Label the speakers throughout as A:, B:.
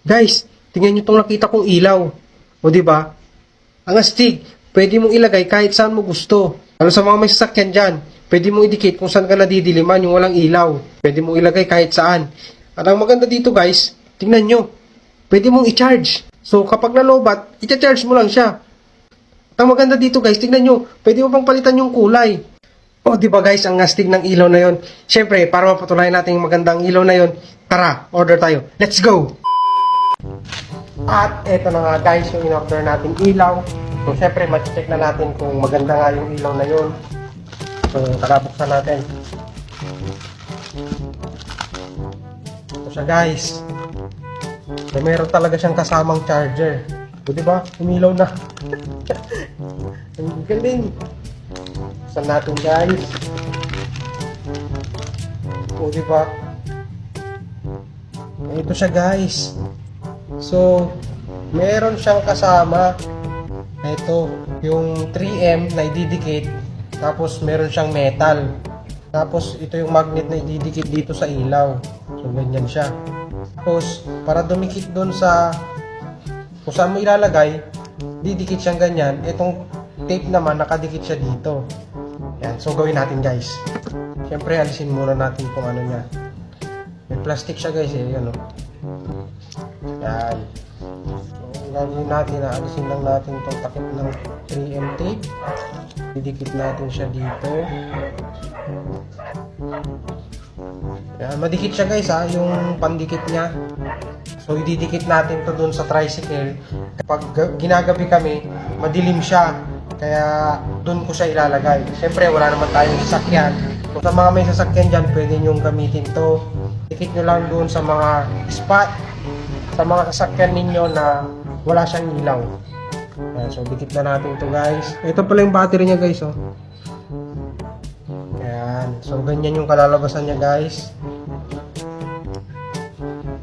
A: Guys, tingnan nyo itong nakita kong ilaw. O di ba? Ang astig. Pwede mong ilagay kahit saan mo gusto. Ano sa mga may sasakyan dyan, pwede mong idikit kung saan ka nadidiliman yung walang ilaw. Pwede mong ilagay kahit saan. At ang maganda dito guys, tingnan nyo. Pwede mong i-charge. So kapag nalobat, i-charge mo lang siya. At ang maganda dito guys, tingnan nyo. Pwede mo pang palitan yung kulay. O di ba guys, ang astig ng ilaw na yon. Siyempre, para mapatunayan natin yung magandang ilaw na yon, tara, order tayo. Let's go! At eto na nga guys, yung in-order natin ilaw. So syempre, ma-check na natin kung maganda nga yung ilaw na yun. So tara, buksan natin. Ito siya guys. So meron talaga siyang kasamang charger. O diba, umilaw na. Ang galing. Buksan natin guys. O diba. Ito siya guys. So, meron siyang kasama. Ito, yung 3M na ididikit. Tapos, meron siyang metal. Tapos, ito yung magnet na ididikit dito sa ilaw. So, ganyan siya. Tapos, para dumikit doon sa kung saan mo ilalagay, didikit siyang ganyan. Itong tape naman, nakadikit siya dito. Yan. So, gawin natin guys. Siyempre, alisin muna natin itong ano niya. May plastic siya guys eh. Yan o. Yan. So, gagawin natin, alisin lang natin itong takip ng 3M tape. Didikit natin siya dito. Yan, madikit siya guys ha, yung pandikit niya. So, ididikit natin to dun sa tricycle. Kapag ginagabi kami, madilim siya. Kaya, dun ko siya ilalagay. Siyempre, wala naman tayong sasakyan. Kung sa mga may sasakyan dyan, pwede nyo gamitin to. Dikit nyo lang dun sa mga spot, sa mga sasakyan ninyo na wala siyang ilaw. Ayan, so, dikit na natin to guys. Ito pala yung battery niya guys, oh. Ayan. So, ganyan yung kalalabasan niya guys.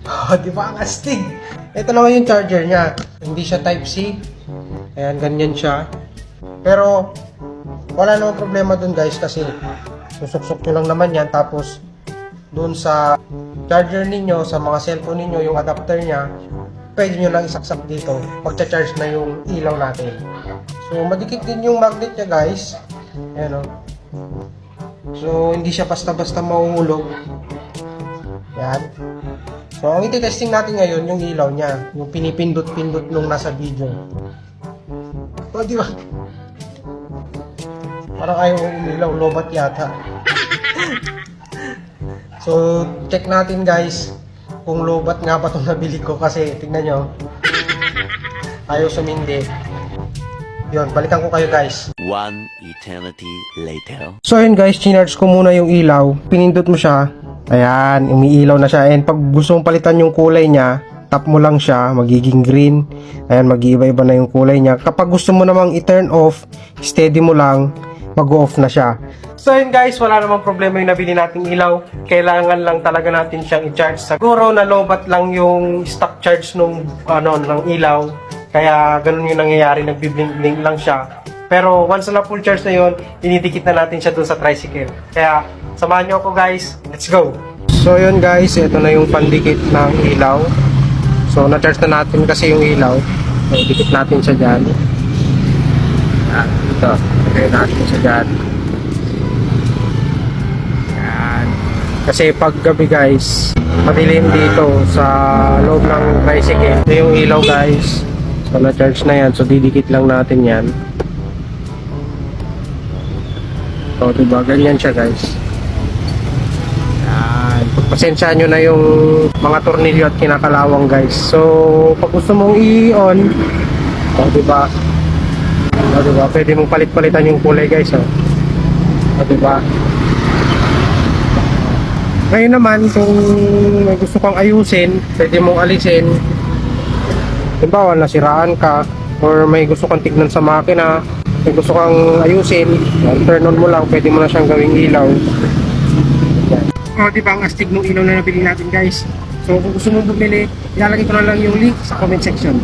A: Oh, di ba ang astig? Ito naman yung charger niya. Hindi siya Type-C. Ayan, ganyan siya. Pero, wala namang problema dun guys kasi susuksok nyo lang naman yan. Tapos, dun sa charger ninyo, sa mga cellphone ninyo, yung adapter niya, pwede nyo lang isaksak dito. Pagcha-charge na yung ilaw natin. So, madikit din yung magnet niya guys. Ayan o. So, hindi siya basta-basta mahuhulog. Yan. So, ang iti-testing natin ngayon, yung ilaw niya. Yung pinipindot-pindot nung nasa video. O, di ba? Parang ayaw umilaw, lobat yata. So, check natin guys kung lobat nga ba itong nabili ko kasi tingnan nyo. Ayaw sumindi. Yun, balikan ko kayo guys.
B: One eternity later.
A: So yun guys, chinarge ko muna yung ilaw. Pinindot mo siya. Ayan, umiilaw na siya. And pag gusto mong palitan yung kulay niya, tap mo lang siya, magiging green. Ayan, mag-iiba-iba na yung kulay niya. Kapag gusto mo namang i-turn off, steady mo lang, mag-off na siya. So yun guys, wala namang problema yung nabili nating ilaw. Kailangan lang talaga natin siyang i-charge. Siguro na lobat lang yung stock charge ng ilaw. Kaya ganun yung nangyayari, nagbi-blink-blink lang siya. Pero once na full charge na yun, inidikit na natin siya dun sa tricycle. Kaya samahan nyo ako guys, let's go! So yun guys, ito na yung pandikit ng ilaw. So na-charge na natin kasi yung ilaw. So dikit natin siya dyan. Yan, ito. Dikit natin siya dyan. Yan. Kasi pag gabi guys, madilim dito sa loob ng tricycle. Ito yung ilaw guys. So na-charge na yan. So didikit lang natin yan. So diba, ganyan siya guys. Yan. Pasensyahan nyo na yung mga tornilyo at kinakalawang guys. So pag gusto mong i-on, so diba, so diba, pwede mong palit-palitan yung kulay guys. So diba. Ngayon naman, kung may gusto kang ayusin, pwede mong alisin. Halimbawa, nasiraan ka or may gusto kang tignan sa makina, may gusto kang ayusin, turn on mo lang, pwede mo na siyang gawing ilaw. Yan. O, diba ang astig ng ilaw na nabili natin guys? So, kung gusto mong bumili, ilalagay ko na lang yung link sa comment section.